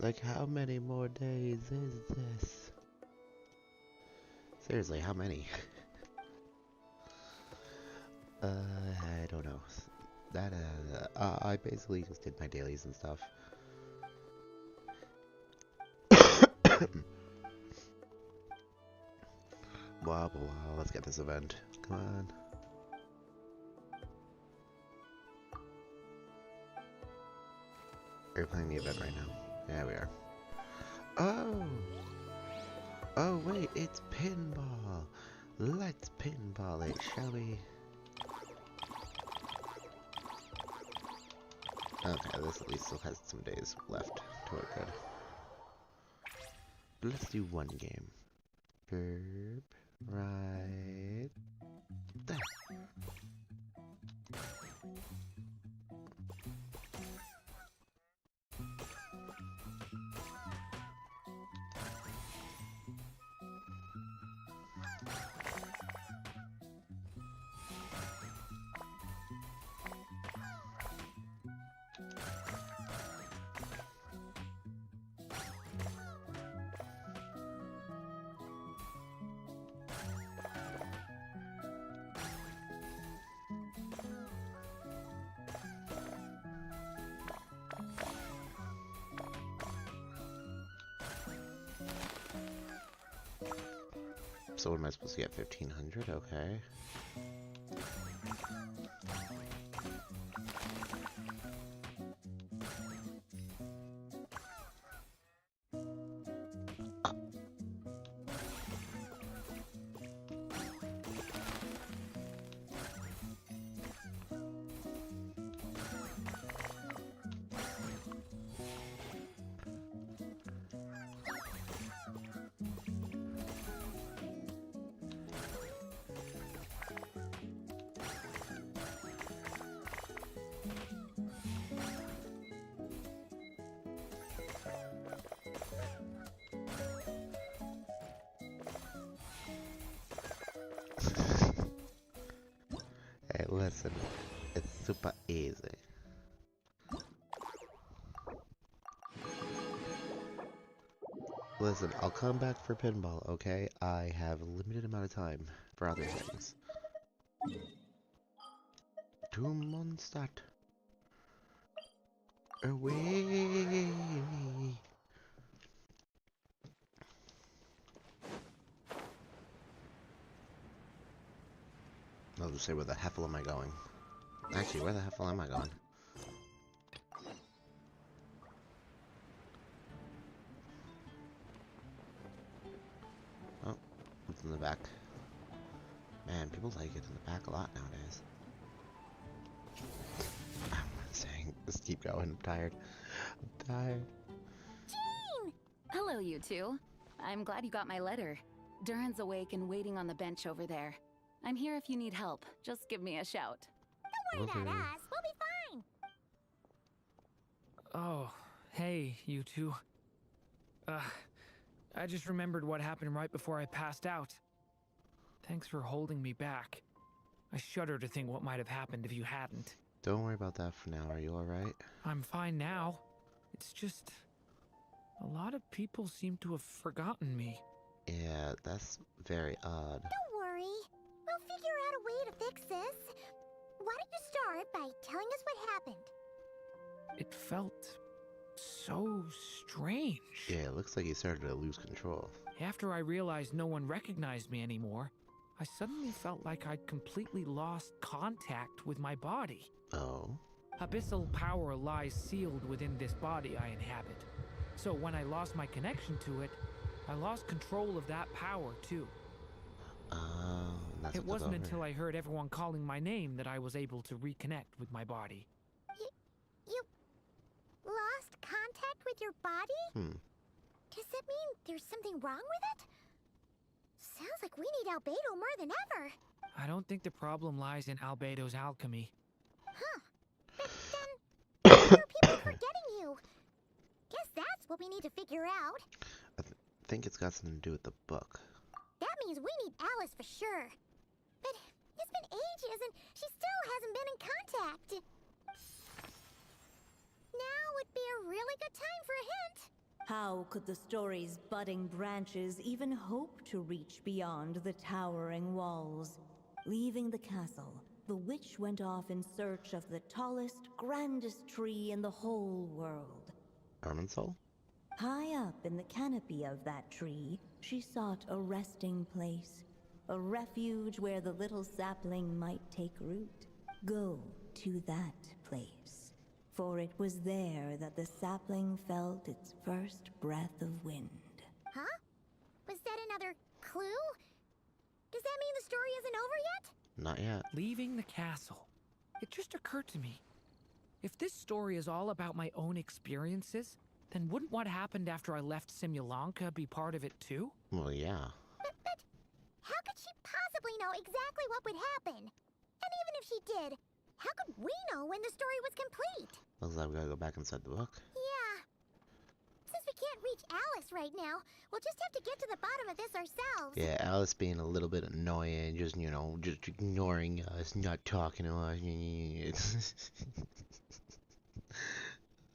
Like, how many more days is this? Seriously, how many? I don't know. That, I basically just did my dailies and stuff. Blah, blah, blah. Let's get this event. Come on. We're playing the event right now. Yeah, we are. Oh! Oh, wait, it's pinball. Let's pinball it, shall we? Okay, this at least still has some days left to work good. But let's do one game. Burp, right there. So what am I supposed to get? 1,500? Okay. Hey, listen, it's super easy. Listen, I'll come back for pinball, okay? I have a limited amount of time for other things. 2 Mondstadt. Away! I'll just say, where the hell am I going? Actually, where the hell am I going? Oh, it's in the back. Man, people like it in the back a lot nowadays. I'm saying, just keep going. I'm tired. I'm tired. Jean! Hello, you two. I'm glad you got my letter. Durin's awake and waiting on the bench over there. I'm here if you need help. Just give me a shout. Don't worry about us. We'll be fine. Oh, hey, you two. I just remembered what happened right before I passed out. Thanks for holding me back. I shudder to think what might have happened if you hadn't. Don't worry about that for now. Are you alright? I'm fine now. It's just... a lot of people seem to have forgotten me. Yeah, that's very odd. Don't worry. We'll figure out a way to fix this. Why don't you start by telling us what happened? It felt so strange. Yeah, it looks like he started to lose control. After I realized no one recognized me anymore, I suddenly felt like I'd completely lost contact with my body. Oh? Abyssal power lies sealed within this body I inhabit. So when I lost my connection to it, I lost control of that power too. That's It wasn't until I heard everyone calling my name that I was able to reconnect with my body. You lost contact with your body? Does that mean there's something wrong with it? Sounds like we need Albedo more than ever. I don't think the problem lies in Albedo's alchemy. Huh. But then, why are people forgetting you? Guess that's what we need to figure out. I think it's got something to do with the book. That means we need Alice for sure. But it's been ages and she still hasn't been in contact. How could the story's budding branches even hope to reach beyond the towering walls? Leaving the castle, the witch went off in search of the tallest, grandest tree in the whole world. Erminsoul? High up in the canopy of that tree, she sought a resting place, a refuge where the little sapling might take root. Go to that place, for it was there that the sapling felt its first breath of wind. Huh? Was that another clue? Does that mean the story isn't over yet? Not yet. Leaving the castle. It just occurred to me. If this story is all about my own experiences, then wouldn't what happened after I left Simulanka be part of it too? Well, yeah. But how could she possibly know exactly what would happen? And even if she did, how could we know when the story was complete? Looks like we gotta go back inside the book. Yeah. Since we can't reach Alice right now, we'll just have to get to the bottom of this ourselves. Yeah, Alice being a little bit annoying, just, you know, just ignoring us, not talking to us.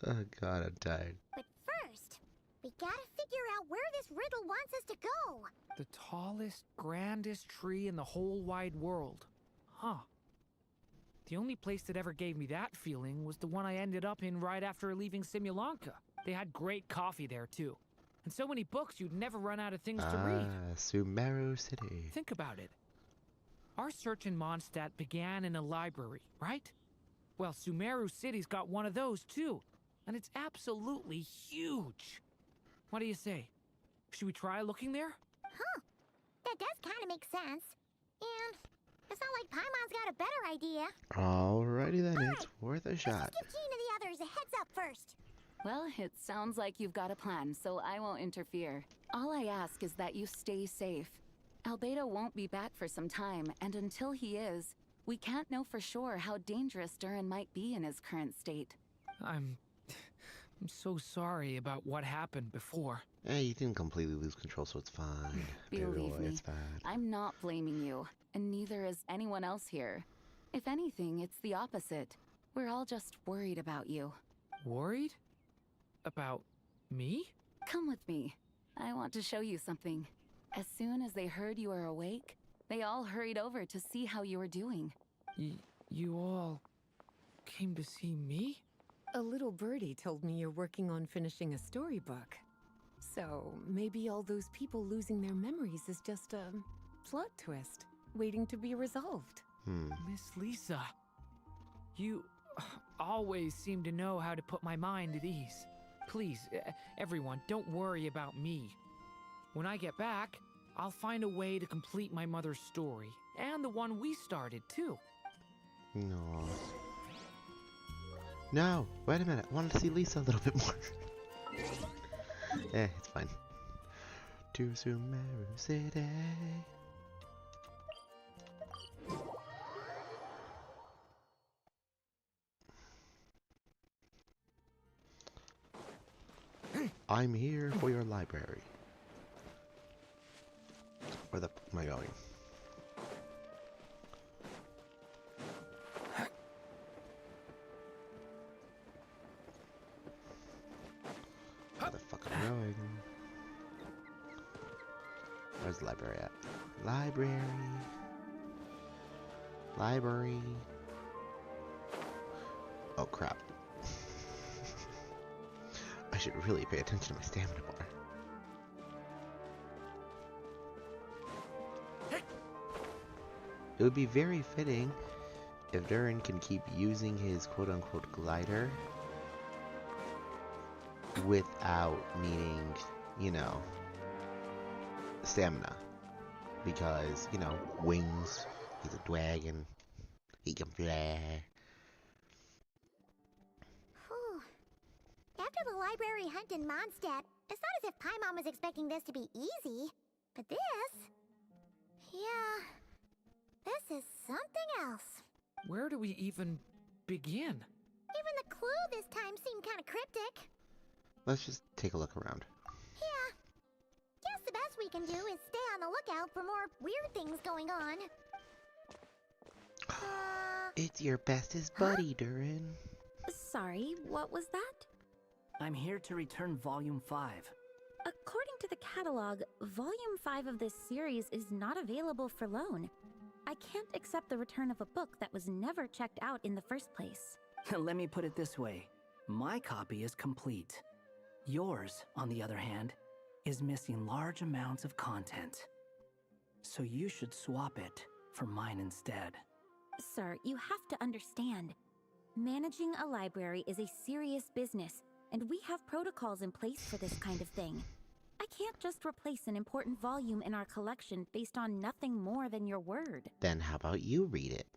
Oh god, I'm tired. But first, we gotta figure out where this riddle wants us to go. The tallest, grandest tree in the whole wide world. Huh. The only place that ever gave me that feeling was the one I ended up in right after leaving Simulanka. They had great coffee there, too. And so many books you'd never run out of things to read. Sumeru City. Think about it. Our search in Mondstadt began in a library, right? Well, Sumeru City's got one of those, too. And it's absolutely huge. What do you say? Should we try looking there? Huh. That does kind of make sense. And it's not like Paimon's got a better idea. Alrighty then, All it's right, worth a Let's shot. just give Jean and the others a heads up first. Well, it sounds like you've got a plan, so I won't interfere. All I ask is that you stay safe. Albedo won't be back for some time, and until he is, we can't know for sure how dangerous Durin might be in his current state. I'm so sorry about what happened before. Hey, you didn't completely lose control, so it's fine. Baby Believe boy, me, it's fine. I'm not blaming you, and neither is anyone else here. If anything, it's the opposite. We're all just worried about you. Worried? About me? Come with me. I want to show you something. As soon as they heard you were awake, they all hurried over to see how you were doing. You all came to see me? A little birdie told me you're working on finishing a storybook. So maybe all those people losing their memories is just a plot twist, waiting to be resolved. Miss Lisa, you always seem to know how to put my mind at ease. Please, everyone, don't worry about me. When I get back, I'll find a way to complete my mother's story, and the one we started, too. No. No, wait a minute. I wanted to see Lisa a little bit more. It's fine. To Sumeru City. I'm here for your library. Where the fuck am I going? Where the fuck am I going? Where's the library at? Library. Library. Oh crap. I should really pay attention to my stamina bar. It would be very fitting if Durin can keep using his quote-unquote glider without needing, you know, stamina. Because, you know, wings, he's a dragon, he can fly. Whew. After the library hunt in Mondstadt, it's not as if Paimon was expecting this to be easy. But this... yeah... this is something else. Where do we even begin? Even the clue this time seemed kind of cryptic. Let's just take a look around. Yeah. Guess the best we can do is stay on the lookout for more weird things going on. It's your bestest buddy, Durin. Sorry, what was that? I'm here to return Volume 5. According to the catalog, Volume 5 of this series is not available for loan. I can't accept the return of a book that was never checked out in the first place. Let me put it this way. My copy is complete. Yours, on the other hand, is missing large amounts of content. So you should swap it for mine instead. Sir, you have to understand. Managing a library is a serious business, and we have protocols in place for this kind of thing. I can't just replace an important volume in our collection based on nothing more than your word. Then how about you read it?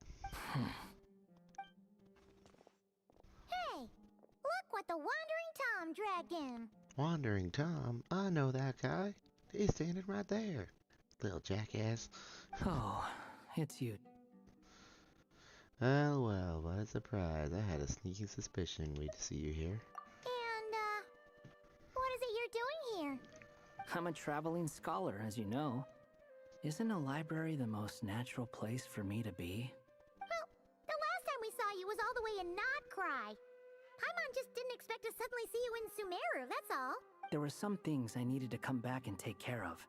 Hey, look what the Wandering Tom dragged in. Wandering Tom? I know that guy. He's standing right there. Little jackass. Oh, it's you. Oh well, what a surprise. I had a sneaking suspicion we'd see you here. And, what is it you're doing here? I'm a traveling scholar, as you know. Isn't a library the most natural place for me to be? Well, the last time we saw you was all the way in Notcry. Paimon just didn't expect to suddenly see you in Sumeru, that's all. There were some things I needed to come back and take care of.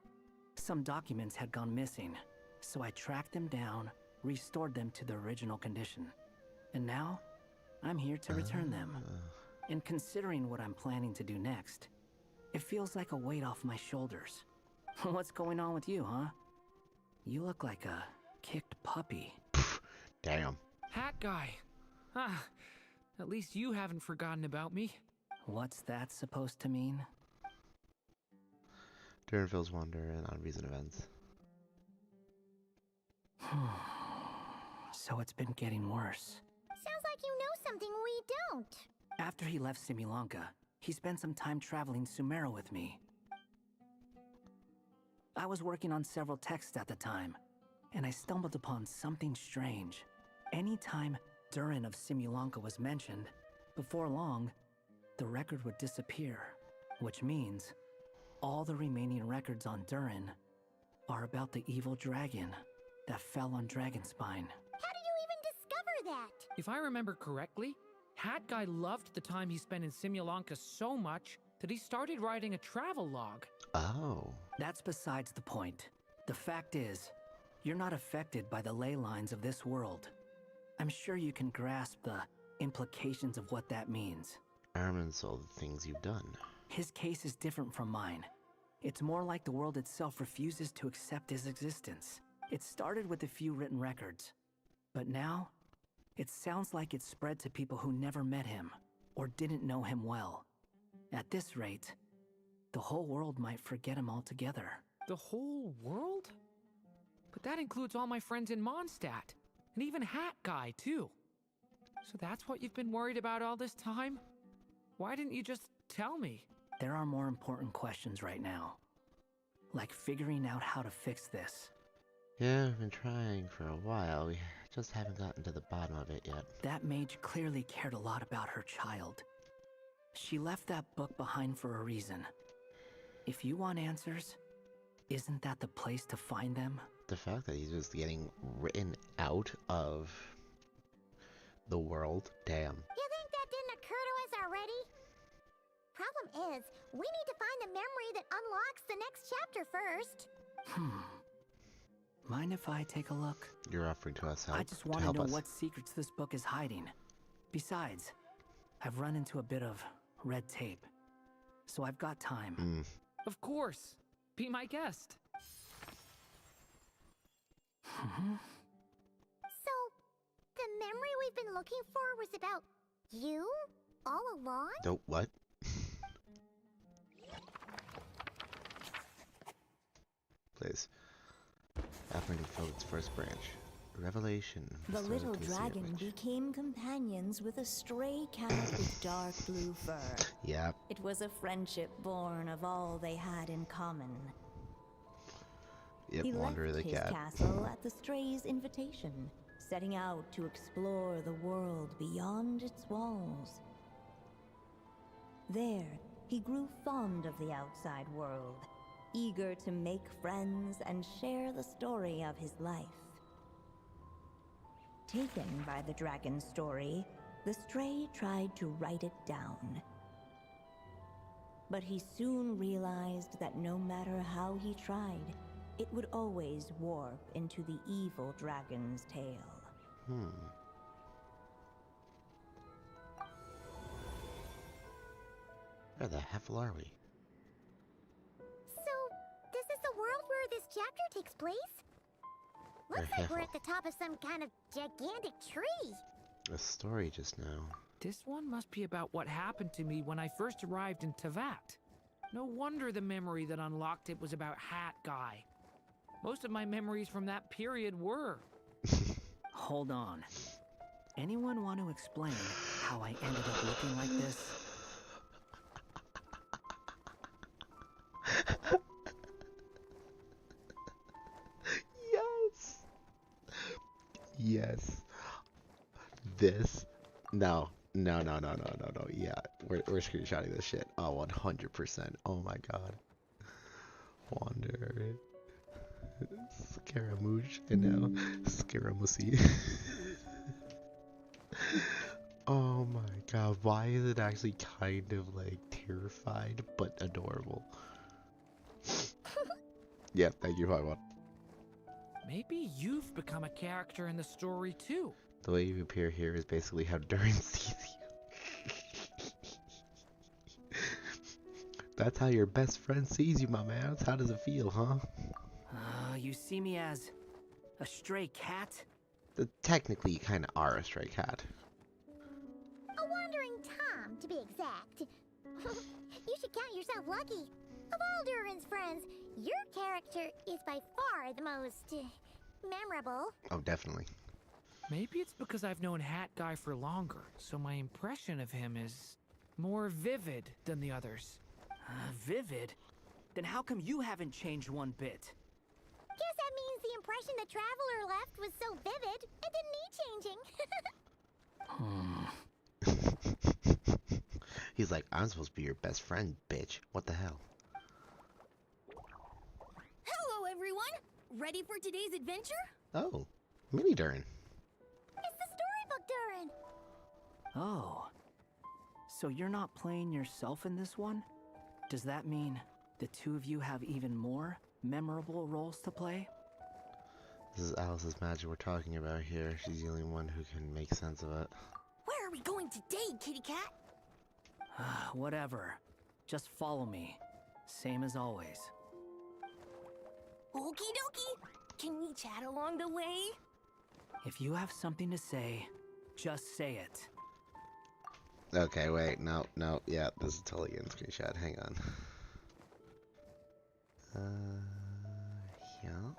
Some documents had gone missing, so I tracked them down, restored them to their original condition. And now, I'm here to return them. And considering what I'm planning to do next, it feels like a weight off my shoulders. What's going on with you, huh? You look like a kicked puppy. Damn. Hat guy. Ah, at least you haven't forgotten about me. What's that supposed to mean? Durin feels wonder and unreasoned events. So it's been getting worse. Sounds like you know something we don't. After he left Simulanka, he spent some time traveling Sumeru with me. I was working on several texts at the time, and I stumbled upon something strange. Anytime Durin of Simulanka was mentioned, before long, the record would disappear, which means all the remaining records on Durin are about the evil dragon that fell on Dragonspine. How did you even discover that? If I remember correctly, Hat Guy loved the time he spent in Simulanka so much that he started writing a travel log. Oh. That's besides the point. The fact is, you're not affected by the ley lines of this world. I'm sure you can grasp the implications of what that means. Armin saw the things you've done. His case is different from mine. It's more like the world itself refuses to accept his existence. It started with a few written records, but now, it sounds like it's spread to people who never met him, or didn't know him well. At this rate, the whole world might forget him altogether. The whole world? But that includes all my friends in Mondstadt, and even Hat Guy, too. So that's what you've been worried about all this time? Why didn't you just tell me? There are more important questions right now. Like figuring out how to fix this. Yeah, we've been trying for a while. We just haven't gotten to the bottom of it yet. That mage clearly cared a lot about her child. She left that book behind for a reason. If you want answers, isn't that the place to find them? The fact that he's just getting written out of the world, damn. You think that didn't occur to us already? Problem is, we need to find the memory that unlocks the next chapter first. Mind if I take a look? You're offering to us help. I just want to know what secrets this book is hiding. Besides, I've run into a bit of red tape, so I've got time. Of course. Be my guest. So, the memory we've been looking for was about you? All along? Oh, what? Please. Offering to fill its first branch. Revelation. The Started little to see dragon image. became companions with a stray cat with dark blue fur. Yep. It was a friendship born of all they had in common. Yep, He Wanderer left the his cat. castle at the stray's invitation, setting out to explore the world beyond its walls. There, he grew fond of the outside world, eager to make friends and share the story of his life. Taken by the dragon's story, the stray tried to write it down. But he soon realized that no matter how he tried, it would always warp into the evil dragon's tail. Where the hell are we? So, this is the world where this chapter takes place? Looks like we're at the top of some kind of gigantic tree. A story just now. This one must be about what happened to me when I first arrived in Tavat. No wonder the memory that unlocked it was about Hat Guy. Most of my memories from that period were. Hold on. Anyone want to explain how I ended up looking like this? Yes. Yes. This. No. Yeah, we're screenshotting this shit. Oh, 100%. Oh my god. Wander. Scaramouche. And now Scaramussy. Oh my god. Why is it actually kind of like terrified but adorable? Yeah, thank you, Pokemon. Maybe you've become a character in the story too. The way you appear here is basically how Durin sees you. That's how your best friend sees you, my man. How does it feel, huh? You see me as a stray cat? Technically, you kind of are a stray cat. A wandering Tom, to be exact. You should count yourself lucky. Of all Durin's friends, your character is by far the most memorable. Oh, definitely. Maybe it's because I've known Hat Guy for longer, so my impression of him is more vivid than the others. Vivid? Then how come you haven't changed one bit? Guess that means the impression the traveler left was so vivid, it didn't need changing. He's like, I'm supposed to be your best friend, bitch. What the hell? Hello, everyone! Ready for today's adventure? Oh, mini Durin. It's the storybook Durin. Oh. So you're not playing yourself in this one? Does that mean the two of you have even more memorable roles to play? This is Alice's magic we're talking about here. She's the only one who can make sense of it. Where are we going today, kitty cat? Whatever. Just follow me. Same as always. Okie dokie. Can we chat along the way? If you have something to say, just say it. Okay, wait, no, yeah, this is totally in screenshot. Hang on. Yeah.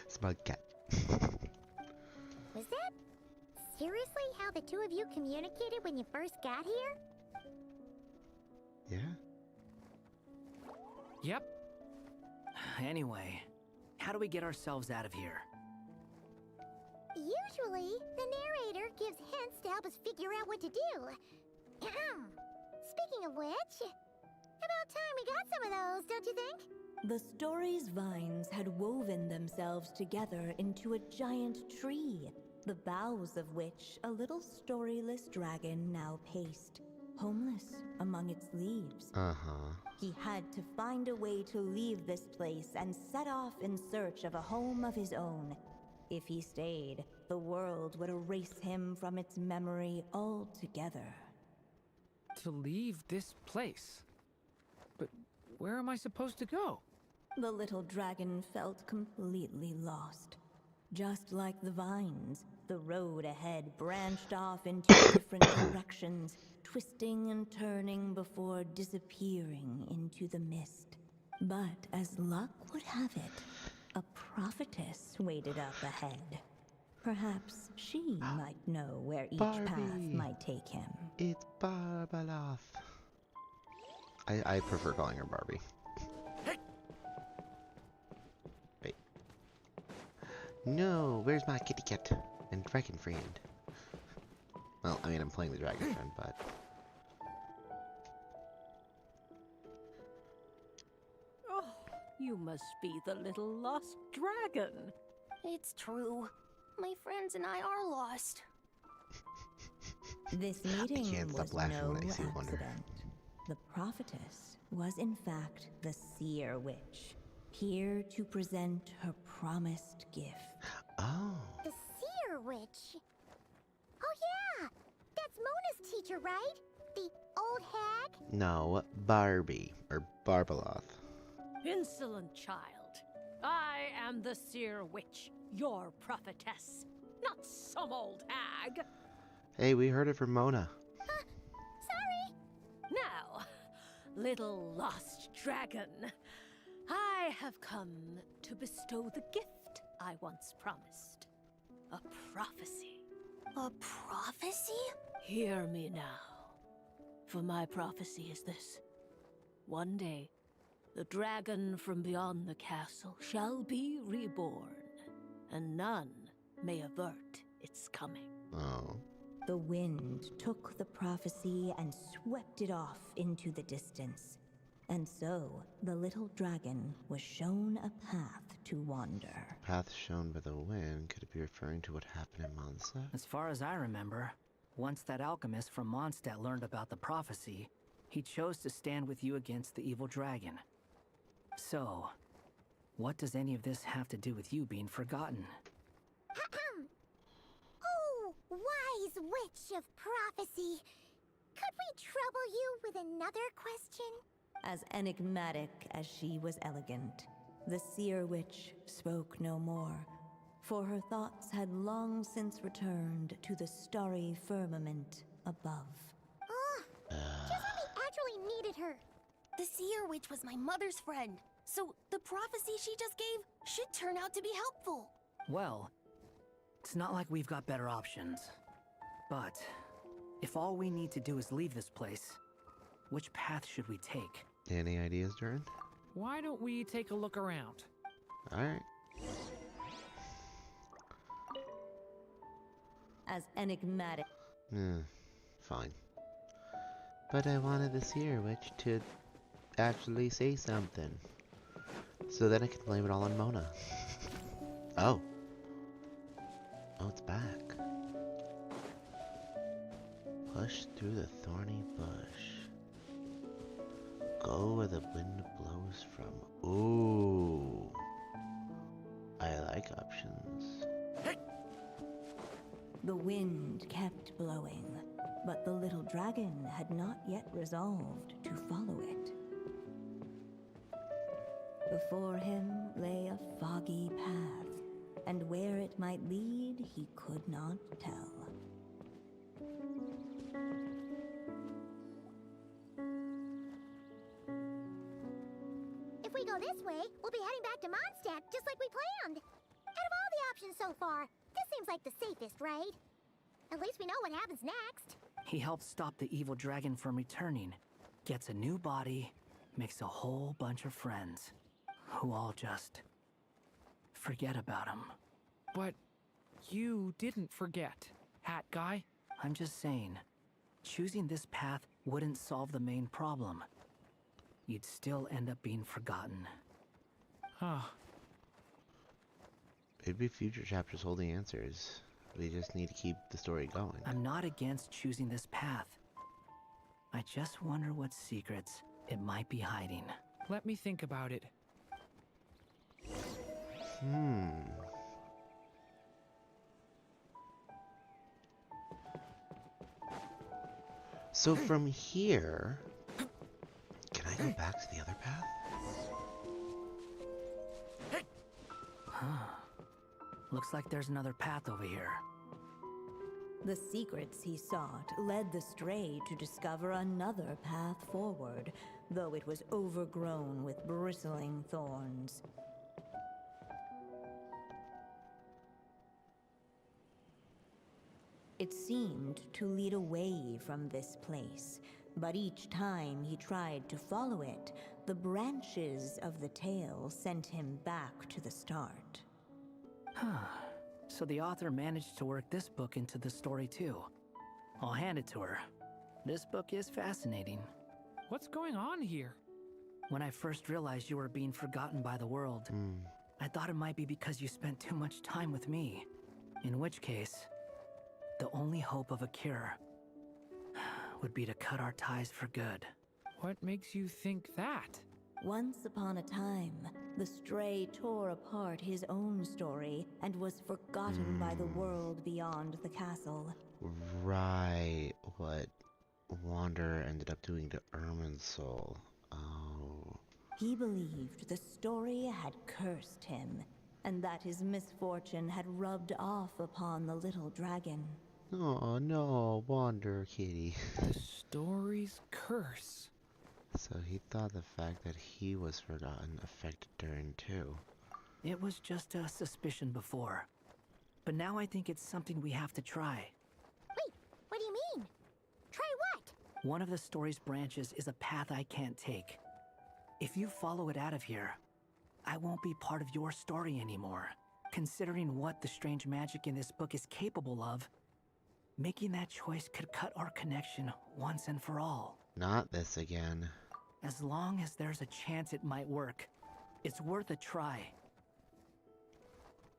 Smug cat. Was that seriously how the two of you communicated when you first got here? Yeah? Yep. Anyway, how do we get ourselves out of here? Usually, the narrator gives hints to help us figure out what to do. Speaking of which, about time we got some of those, don't you think? The story's vines had woven themselves together into a giant tree, the boughs of which a little storyless dragon now paced, homeless among its leaves. He had to find a way to leave this place and set off in search of a home of his own. If he stayed, the world would erase him from its memory altogether. To leave this place? But where am I supposed to go? The little dragon felt completely lost. Just like the vines, the road ahead branched off into different directions, twisting and turning before disappearing into the mist. But as luck would have it, a prophetess waited up ahead. Perhaps she might know where each path might take him. It's Barbaloth. I prefer calling her Barbie. Wait. No, where's my kitty cat and dragon friend? Well, I mean, I'm playing the dragon friend, but... Oh, you must be the little lost dragon. It's true. My friends and I are lost. This meeting can't stop was laughing no when I see Wonder. accident. The prophetess was in fact the seer witch, here to present her promised gift. Oh. The seer witch. Oh yeah, that's Mona's teacher, right? The old hag? No, Barbie, or Barbaloth. Insolent child. I am the seer witch, your prophetess, not some old hag. Hey, we heard it from Mona. Sorry. Now, little lost dragon, I have come to bestow the gift I once promised. A prophecy. A prophecy? Hear me now. For my prophecy is this. One day, the dragon from beyond the castle shall be reborn, and none may avert its coming. Oh. The wind took the prophecy and swept it off into the distance. And so, the little dragon was shown a path to wander. Path shown by the wind. Could it be referring to what happened in Mondstadt? As far as I remember, once that alchemist from Mondstadt learned about the prophecy, he chose to stand with you against the evil dragon. So, what does any of this have to do with you being forgotten? Oh, wise witch of prophecy. Could we trouble you with another question? As enigmatic as she was elegant, the seer witch spoke no more, for her thoughts had long since returned to the starry firmament above. Just when we actually needed her. The seer witch was my mother's friend, so the prophecy she just gave should turn out to be helpful. Well, it's not like we've got better options. But, if all we need to do is leave this place, which path should we take? Any ideas, Durin? Why don't we take a look around? Alright. As enigmatic. Fine. But I wanted the seer witch to actually say something. So then I can blame it all on Mona. Oh. Oh, it's back. Push through the thorny bush. Go where the wind blows from. Ooh. I like options. The wind kept blowing, but the little dragon had not yet resolved to follow it. Before him lay a foggy path, and where it might lead he could not tell. If we go this way, we'll be heading back to Mondstadt, just like we planned. Out of all the options so far, this seems like the safest, right? At least we know what happens next. He helps stop the evil dragon from returning, gets a new body, makes a whole bunch of friends, who all just forget about him. But you didn't forget, Hat Guy. I'm just saying, choosing this path wouldn't solve the main problem. You'd still end up being forgotten. Huh. Maybe future chapters hold the answers. We just need to keep the story going. I'm not against choosing this path. I just wonder what secrets it might be hiding. Let me think about it. So from here, can I go back to the other path? Looks like there's another path over here. The secrets he sought led the stray to discover another path forward, though it was overgrown with bristling thorns. It seemed to lead away from this place, but each time he tried to follow it, the branches of the tail sent him back to the start. So the author managed to work this book into the story too. I'll hand it to her. This book is fascinating. What's going on here? When I first realized you were being forgotten by the world, I thought it might be because you spent too much time with me. In which case, the only hope of a cure would be to cut our ties for good. What makes you think that? Once upon a time, the Stray tore apart his own story and was forgotten by the world beyond the castle. Right. What Wander ended up doing to Irminsul. Oh. He believed the story had cursed him, and that his misfortune had rubbed off upon the little dragon. Oh no, Wander Kitty. The story's curse. So he thought the fact that he was forgotten affected Durin too. It was just a suspicion before. But now I think it's something we have to try. Wait, what do you mean? Try what? One of the story's branches is a path I can't take. If you follow it out of here, I won't be part of your story anymore. Considering what the strange magic in this book is capable of, making that choice could cut our connection once and for all. Not this again. As long as there's a chance it might work, it's worth a try.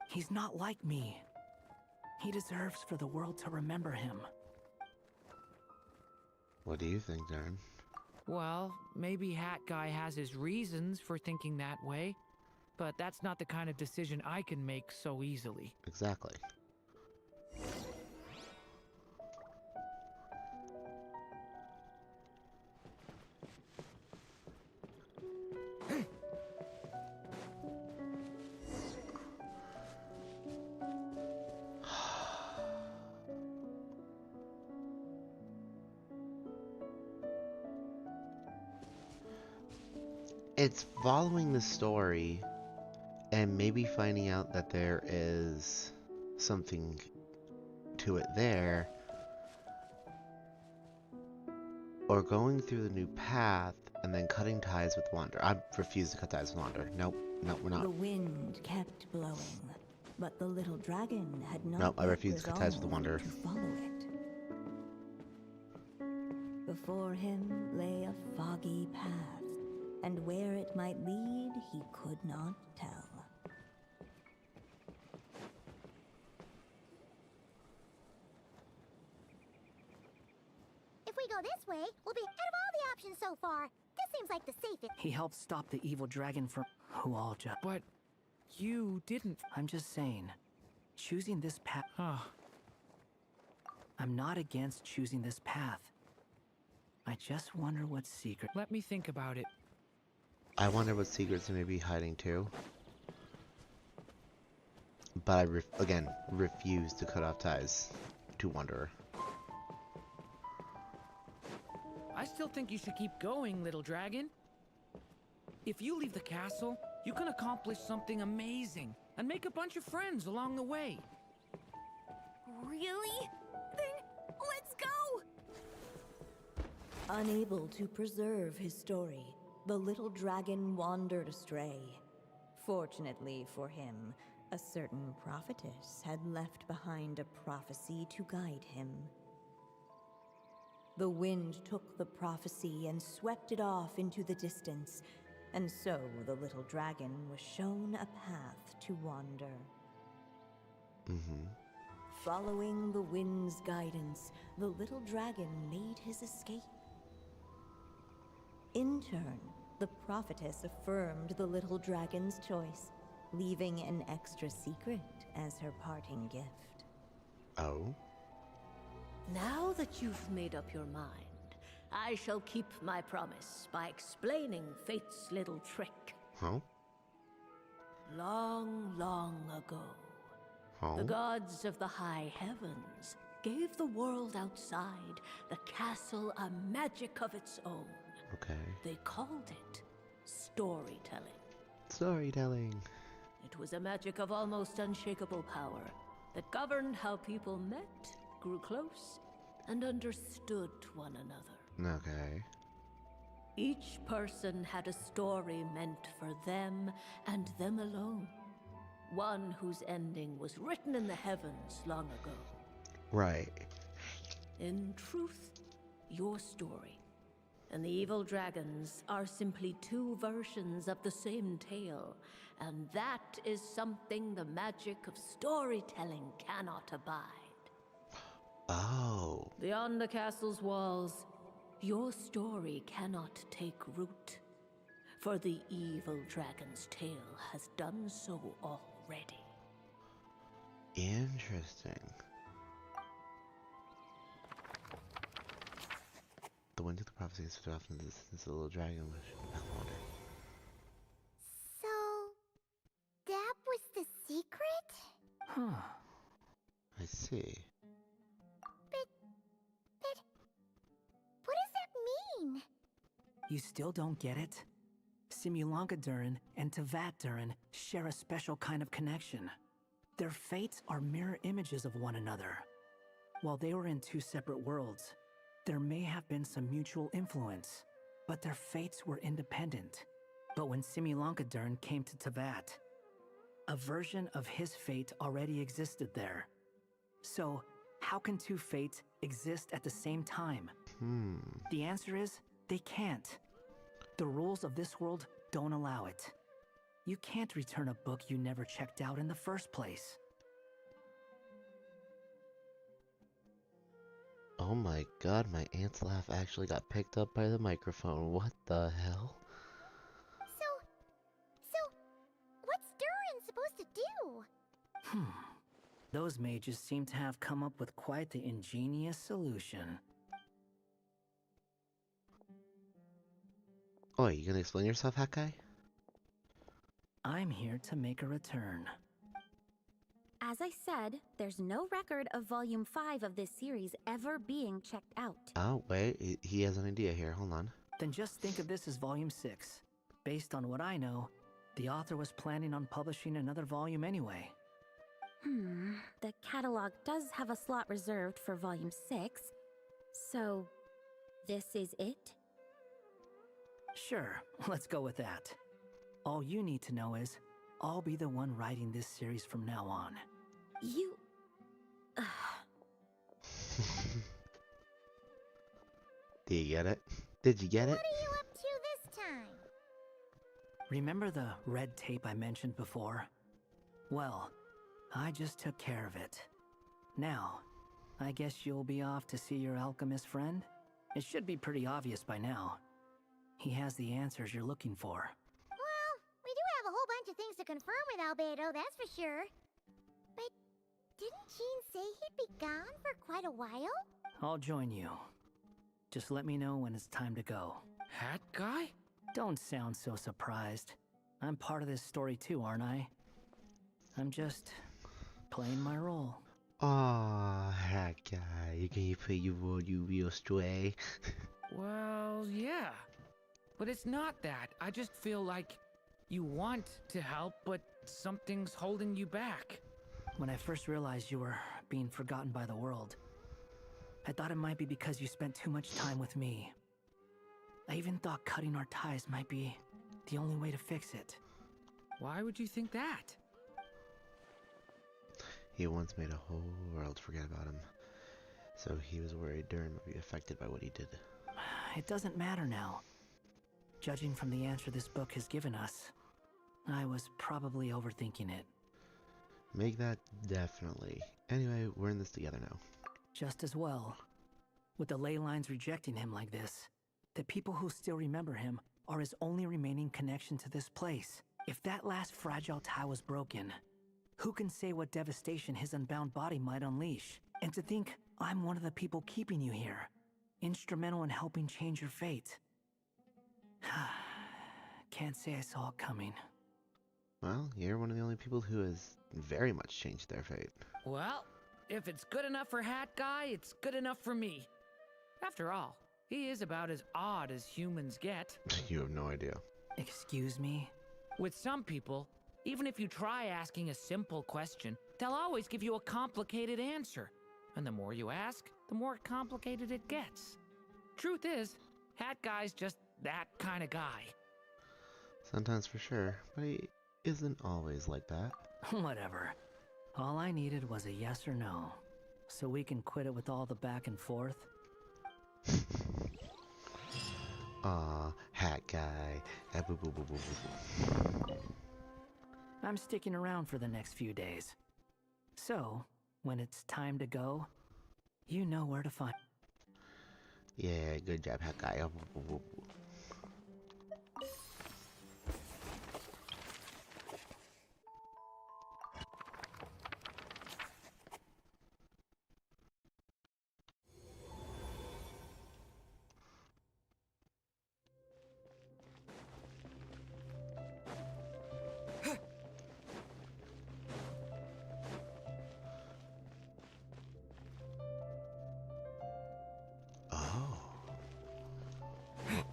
He's not like me. He deserves for the world to remember him. What do you think, Durin? Well, maybe Hat Guy has his reasons for thinking that way, but that's not the kind of decision I can make so easily. Exactly. It's following the story and maybe finding out that there is something to it there, or going through the new path and then cutting ties with Wander. I refuse to cut ties with Wander. Nope, nope, we're not. The wind kept blowing, but the little dragon had not. Nope, I yet refuse to cut ties with the Wanderer. resolved to follow it. Before him lay a foggy path, and where it might lead, he could not tell. If we go this way, we'll be out of all the options so far. This seems like the safest. He helped stop the evil dragon from who all just. But you didn't. I'm just saying, choosing this path. Huh. I'm not against choosing this path. I just wonder what secret. Let me think about it. I wonder what secrets he may be hiding too. But I, again, refuse to cut off ties to Wanderer. I still think you should keep going, little dragon. If you leave the castle, you can accomplish something amazing and make a bunch of friends along the way. Really? Then let's go! Unable to preserve his story, the little dragon wandered astray. Fortunately for him, a certain prophetess had left behind a prophecy to guide him. The wind took the prophecy and swept it off into the distance, and so the little dragon was shown a path to wander. Following the wind's guidance, the little dragon made his escape. In turn, the prophetess affirmed the little dragon's choice, leaving an extra secret as her parting gift. Oh? Now that you've made up your mind, I shall keep my promise by explaining Fate's little trick. Huh? Long, long ago, Huh? the gods of the high heavens gave the world outside the castle a magic of its own. Okay. They called it storytelling. Storytelling. It was a magic of almost unshakable power that governed how people met, grew close, and understood one another. Okay. Each person had a story meant for them and them alone. One whose ending was written in the heavens long ago. Right. In truth, your story and the evil dragons are simply two versions of the same tale, and that is something the magic of storytelling cannot abide. Oh. Beyond the castle's walls, your story cannot take root, for the evil dragon's tail has done so already. Interesting. The wind of the prophecy is so often this is a little dragon with wonder. So, that was the secret? Huh. I see. But what does that mean? You still don't get it? Simulanka Durin and Tavat Durin share a special kind of connection. Their fates are mirror images of one another. While they were in two separate worlds, there may have been some mutual influence, but their fates were independent. But when Simulanka Durin came to Tavat, a version of his fate already existed there. So, how can two fates exist at the same time? The answer is, they can't. The rules of this world don't allow it. You can't return a book you never checked out in the first place. Oh my god, my aunt's laugh actually got picked up by the microphone. What the hell? So, what's Durin supposed to do? Those mages seem to have come up with quite the ingenious solution. Oh, you gonna explain yourself, Hakai? I'm here to make a return. As I said, there's no record of Volume 5 of this series ever being checked out. Oh, wait, he has an idea here. Hold on. Then just think of this as Volume 6. Based on what I know, the author was planning on publishing another volume anyway. The catalog does have a slot reserved for Volume 6, so this is it? Sure, let's go with that. All you need to know is, I'll be the one writing this series from now on. You... Do you get it? Did you get it? What are you up to this time? Remember the red tape I mentioned before? Well, I just took care of it. Now, I guess you'll be off to see your alchemist friend? It should be pretty obvious by now. He has the answers you're looking for. Well, we do have a whole bunch of things to confirm with Albedo, that's for sure. But didn't Jean say he'd be gone for quite a while? I'll join you. Just let me know when it's time to go. Hat guy? Don't sound so surprised. I'm part of this story too, aren't I? I'm just playing my role. Aw, Hakai, can you play your role, you real stray? Well, yeah. But it's not that. I just feel like you want to help, but something's holding you back. When I first realized you were being forgotten by the world, I thought it might be because you spent too much time with me. I even thought cutting our ties might be the only way to fix it. Why would you think that? He once made a whole world forget about him. So he was worried Durin would be affected by what he did. It doesn't matter now. Judging from the answer this book has given us, I was probably overthinking it. Make that definitely. Anyway, we're in this together now. Just as well. With the ley lines rejecting him like this, the people who still remember him are his only remaining connection to this place. If that last fragile tie was broken, who can say what devastation his unbound body might unleash? And to think I'm one of the people keeping you here, instrumental in helping change your fate. Can't say I saw it coming. Well, you're one of the only people who has very much changed their fate. Well, if it's good enough for Hat Guy, it's good enough for me. After all, he is about as odd as humans get. You have no idea. Excuse me? With some people, even if you try asking a simple question, they'll always give you a complicated answer. And the more you ask, the more complicated it gets. Truth is, Hat Guy's just that kind of guy. Sometimes for sure, but he isn't always like that. Whatever. All I needed was a yes or no, so we can quit it with all the back and forth. Aw, Hat Guy. Ah, boo, boo, boo, boo, boo, boo. I'm sticking around for the next few days. So, when it's time to go, you know where to find. Yeah, good job, Hakai. Oh, well,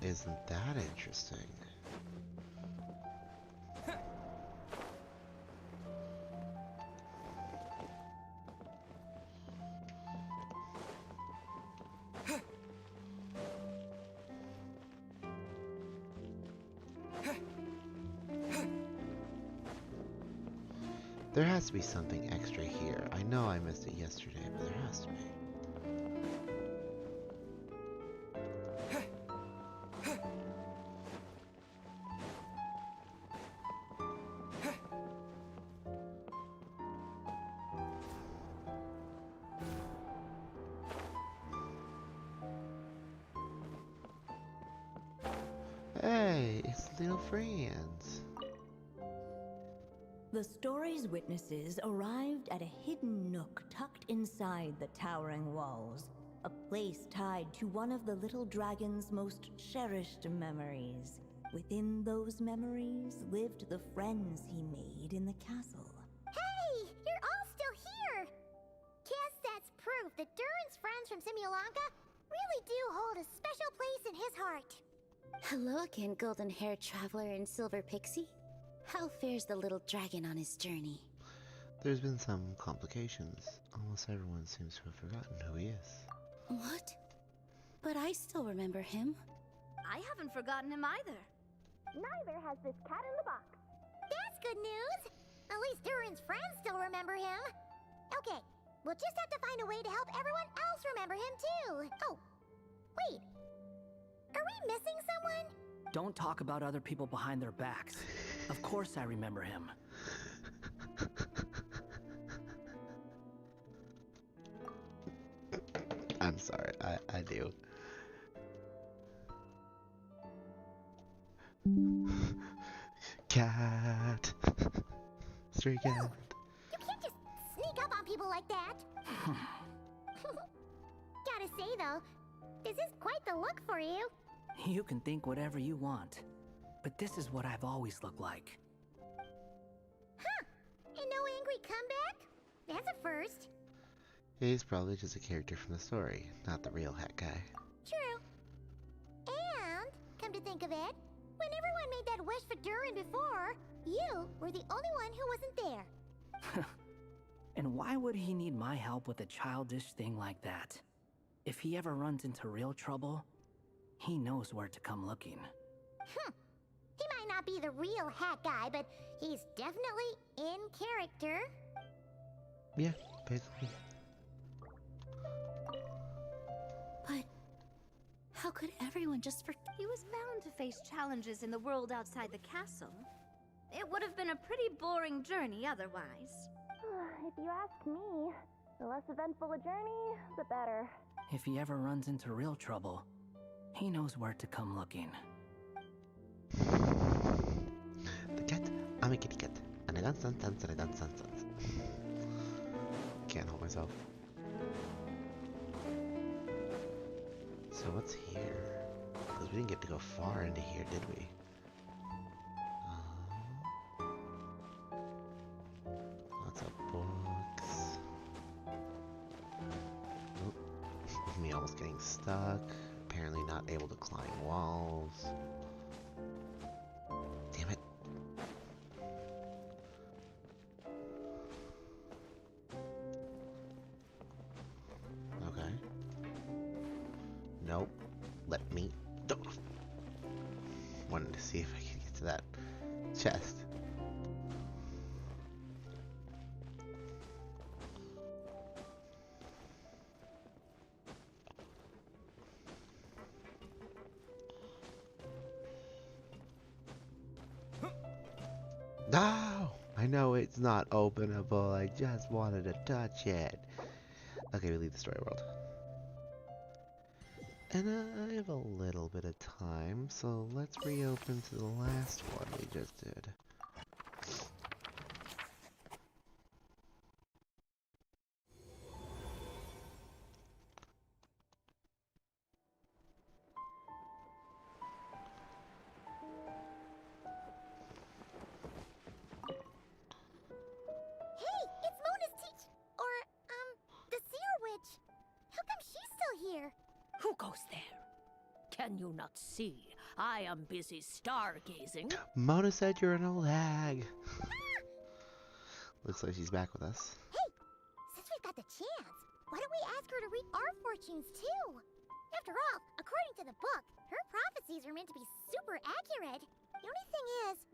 isn't that interesting? There has to be something extra here. I know I missed it yesterday, but there has to be. Hey, it's little friends. The story's witnesses arrived at a hidden nook tucked inside the towering walls, a place tied to one of the little dragon's most cherished memories. Within those memories lived the friends he made in the castle. Hey, you're all still here! Guess that's proof that Durin's friends from Simulanka really do hold a special place in his heart. Hello again, golden-haired traveler and silver pixie. How fares the little dragon on his journey? There's been some complications. Almost everyone seems to have forgotten who he is. What? But I still remember him. I haven't forgotten him either. Neither has this cat in the box. That's good news! At least Durin's friends still remember him. Okay, we'll just have to find a way to help everyone else remember him too. Oh, wait. Are we missing someone? Don't talk about other people behind their backs. Of course I remember him. I'm sorry, I do. Cat. Stray cat. You can't just sneak up on people like that. Gotta say though, this is quite the look for you. You can think whatever you want, but this is what I've always looked like. Huh, and no angry comeback? That's a first. He's probably just a character from the story, not the real hat guy. True. And, come to think of it, when everyone made that wish for Durin before, you were the only one who wasn't there. And why would he need my help with a childish thing like that? If he ever runs into real trouble, he knows where to come looking. He might not be the real hat guy, but he's definitely in character. Yeah, basically. But how could everyone just forget? He was bound to face challenges in the world outside the castle. It would have been a pretty boring journey otherwise. If you ask me, the less eventful a journey, the better. If he ever runs into real trouble, he knows where to come looking. The cat. I'm a kitty cat. And I dance, dance, dance, and I dance, dance, dance. Can't help myself. So what's here? Because we didn't get to go far into here, did we? Lots of books. Oop. Me almost getting stuck. Apparently not able to climb walls. Damn it. Okay. Nope. Let me. Wanted to see if I could get to that chest. No! I know it's not openable. I just wanted to touch it. Okay, we leave the story world. And I have a little bit of time, so let's reopen to the last one we just did. Hey, it's Mona's the Seer Witch. How come she's still here? Who goes there? Can you not see? I am busy stargazing. Mona said you're an old hag. Looks like she's back with us. Hey, since we've got the chance, why don't we ask her to read our fortunes too? After all, according to the book, her prophecies are meant to be super accurate. The only thing is,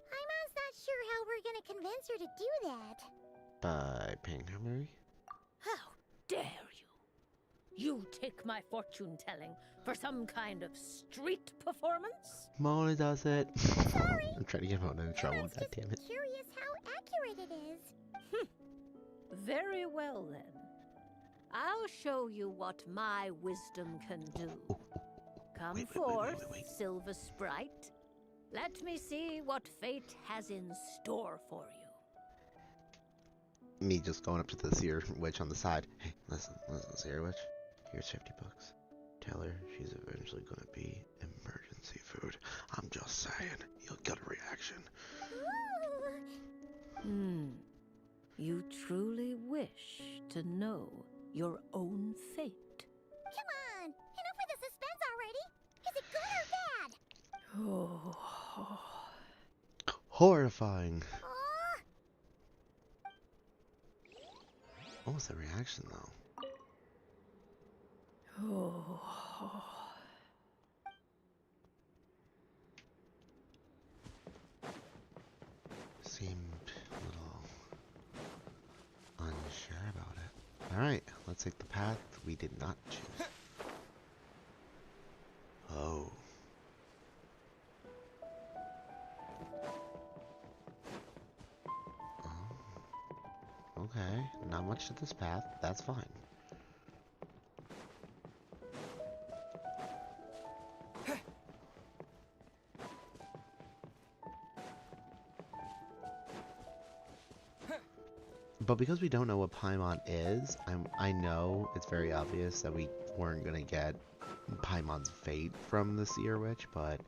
Paimon's not sure how we're gonna convince her to do that. By paying her, Mary? How dare you? You take my fortune telling for some kind of street performance? Mona does it. Sorry. I'm trying to get Mona in trouble, I was just goddammit. curious how accurate it is. Very well then. I'll show you what my wisdom can do. Come Wait. forth, Silver Sprite. Let me see what fate has in store for you. Me just going up to the Seer Witch on the side. Hey, listen, Seer Witch. Here's 50 bucks. Tell her she's eventually gonna be emergency food. I'm just saying, you'll get a reaction. Ooh. You truly wish to know your own fate. Come on, enough with the suspense already. Is it good or bad? Oh. Horrifying. Aw. What was the reaction though? Oh. Seemed a little unsure about it. Alright, let's take the path we did not choose. Oh. Oh. Okay, not much to this path. That's fine. But because we don't know what Paimon is, I know it's very obvious that we weren't gonna get Paimon's fate from the Seer Witch, but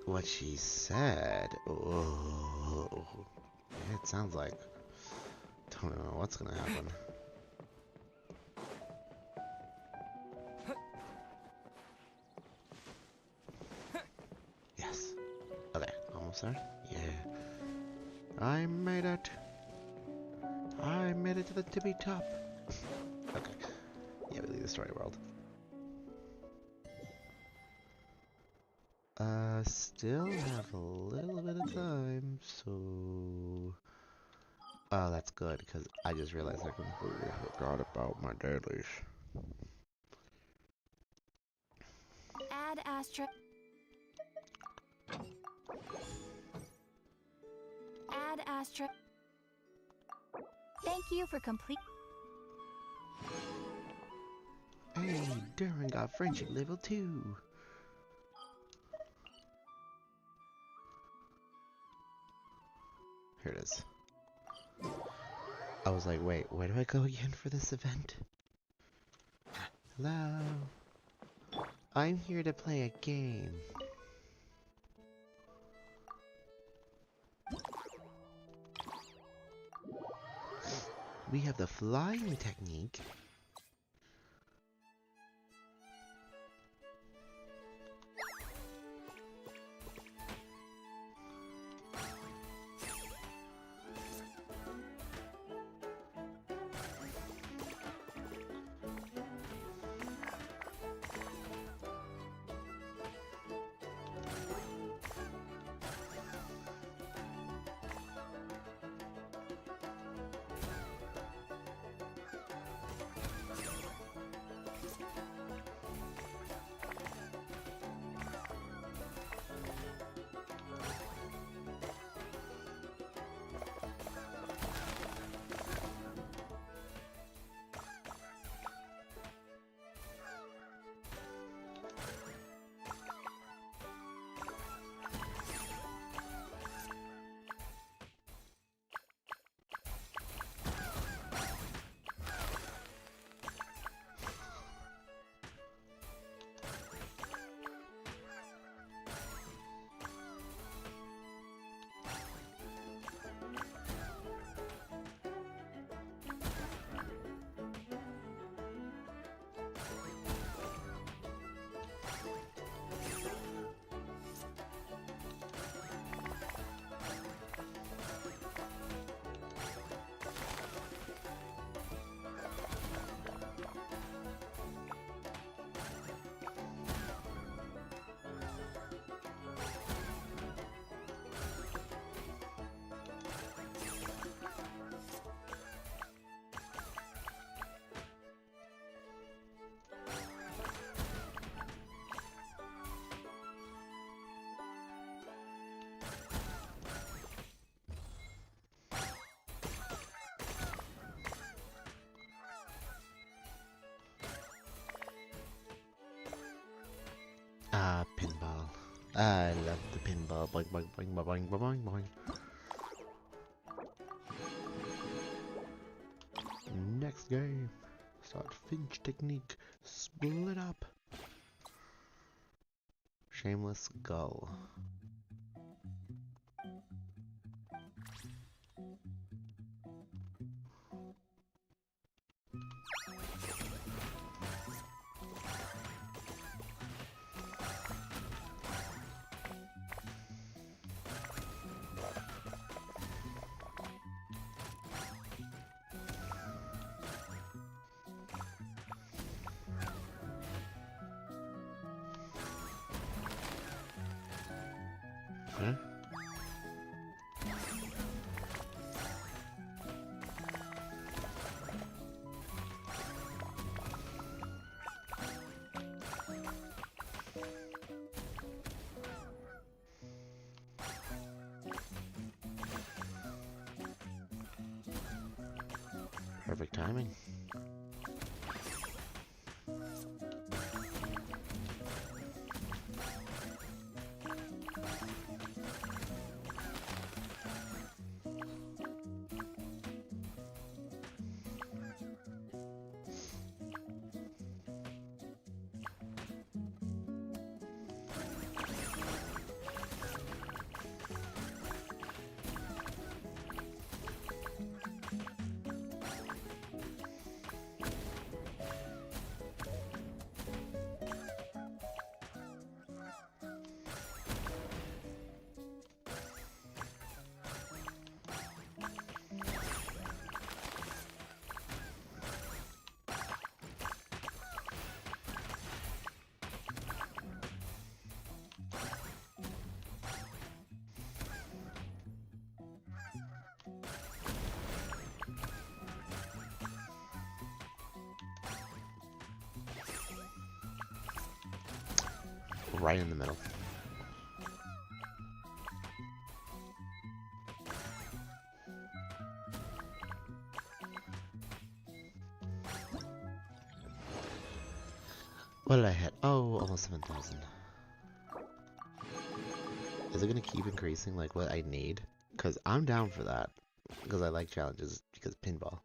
what she said, oh, it sounds like, don't know what's gonna happen. Yes. Okay, almost there. Yeah. I made it. I made it to the tippy top. Okay. Yeah, we leave the story world. Still have a little bit of time, so... Oh, that's good, because I just realized I completely forgot about my dailies. Add asterisk. Add asterisk. Thank you for complete. Hey, Durin got friendship level 2. Here it is. I was like, wait, where do I go again for this event? Hello? I'm here to play a game. We have the flying technique. I love the pinball. Boing, boing, boing, boing, boing, boing, boing. Next game. Start Finch technique. Split up. Shameless gull. Huh? Perfect timing. Right in the middle. What did I hit? Oh, almost 7,000. Is it gonna keep increasing like what I need? Because I'm down for that. Because I like challenges, because pinball.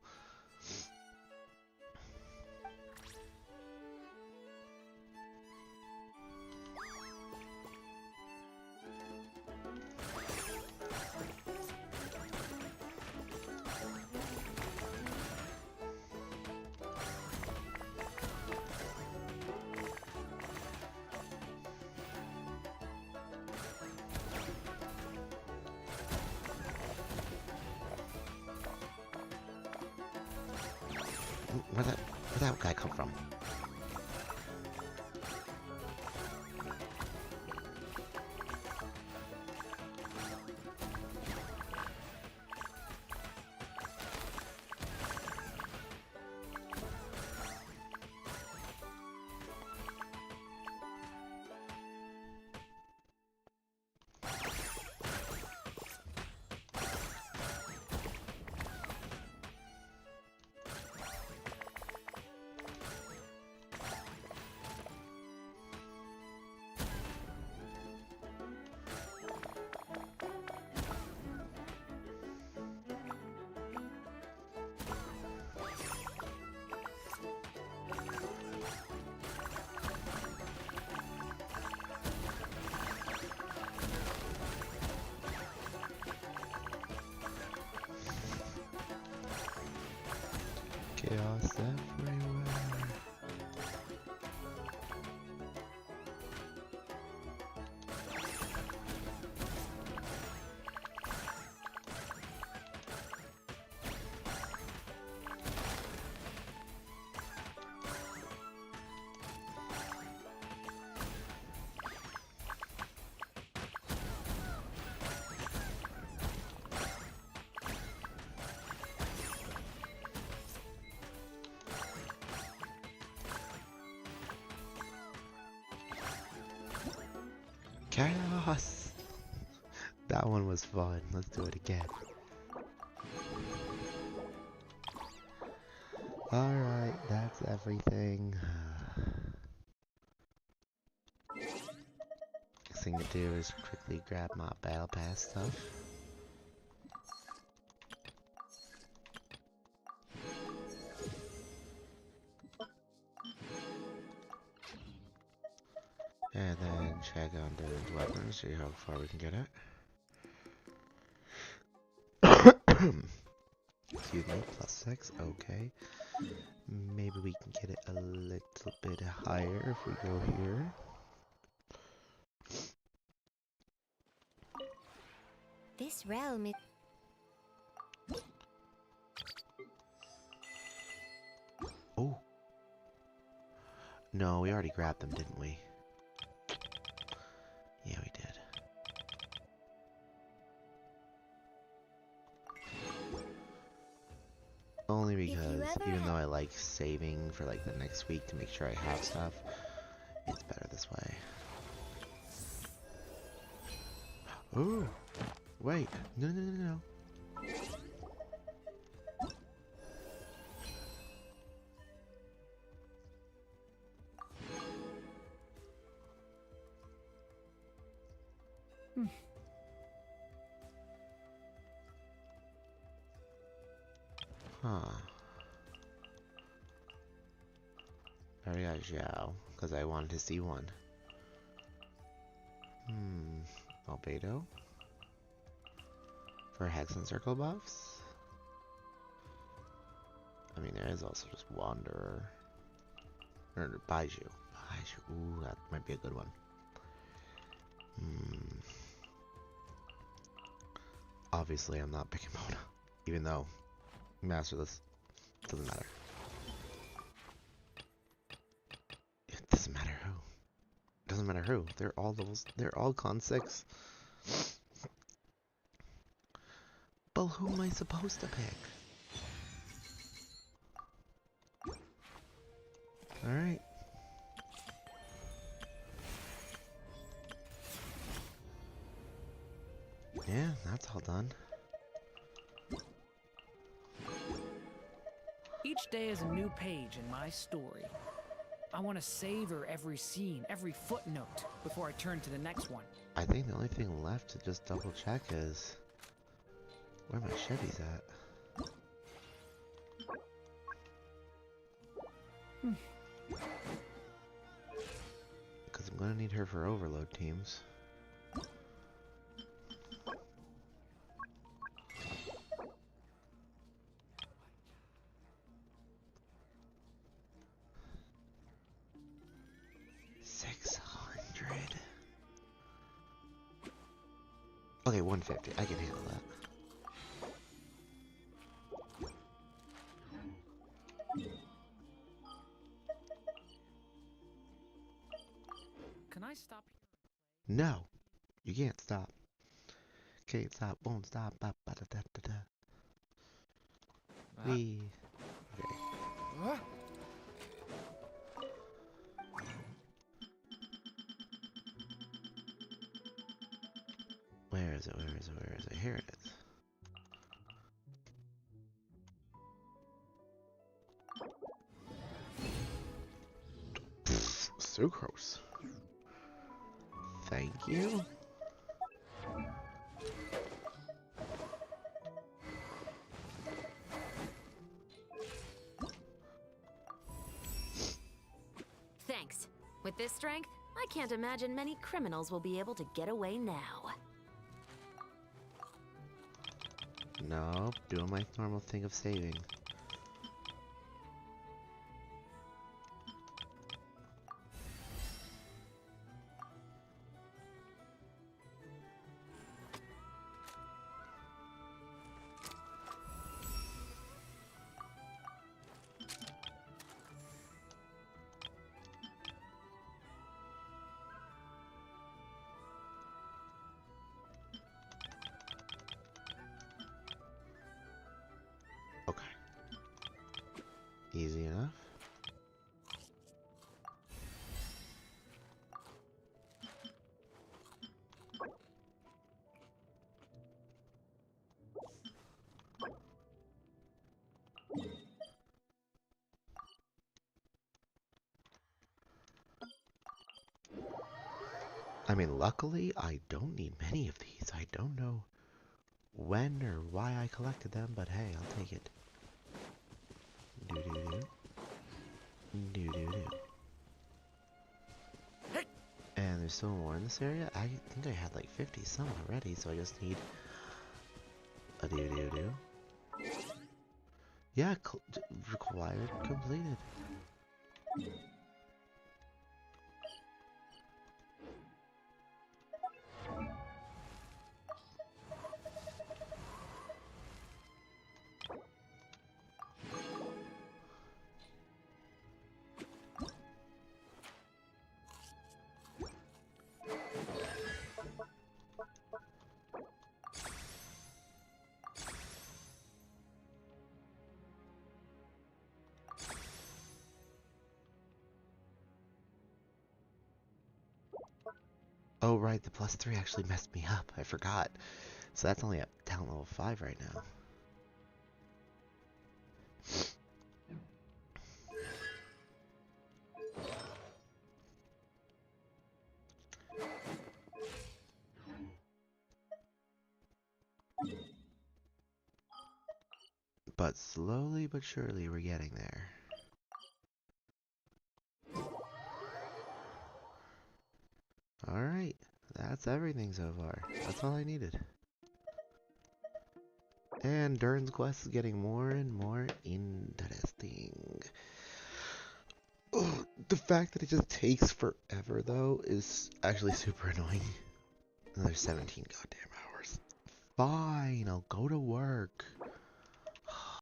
Where'd that guy come from? Chaos everywhere. Chaos! That one was fun. Let's do it again. Alright, that's everything. thing to do is quickly grab my battle pass stuff. And then check on Durin's weapons, see how far we can get it. Excuse me, +6, okay. Maybe we can get it a little bit higher if we go here. This realm is... Oh. No, we already grabbed them, didn't we? Yeah, we did. Only because even though I like saving for like the next week to make sure I have stuff, it's better this way. Oh, wait, no, no, no, no. Huh. I got Zhao, because I wanted to see one. Albedo? For Hex and Circle buffs? I mean, there is also just Wanderer. Or Baiju. Baiju. Ooh, that might be a good one. Obviously, I'm not picking Mona. Even though Masterless doesn't matter. It doesn't matter who. It doesn't matter who. They're all levels. They're all con 6. But who am I supposed to pick? Alright. Yeah, that's all done. Each day is a new page in my story. I want to savor every scene, every footnote, before I turn to the next one. I think the only thing left to just double check is where my Chevy's at. Because I'm gonna need her for overload teams. Okay, 150. I can handle that. Can I stop? No, you can't stop. Can't stop, won't stop. Ba, ba, da, da, da, da. Okay. Where is it? Where is it? Where is it? Here it is. Sucrose. Thank you. Thanks. With this strength, I can't imagine many criminals will be able to get away now. No, doing my normal thing of saving. Okay. I mean, luckily, I don't need many of these. I don't know when or why I collected them, but hey, I'll take it. Do-do-do. Do-do-do. And there's still more in this area? I think I had like 50 some already, so I just need a do-do-do. Yeah, required completed. Oh right, the +3 actually messed me up. I forgot. So that's only at talent level 5 right now. But slowly but surely we're getting there. Alright, that's everything so far. That's all I needed. And Durin's quest is getting more and more interesting. Ugh, the fact that it just takes forever though is actually super annoying. Another 17 goddamn hours. Fine, I'll go to work.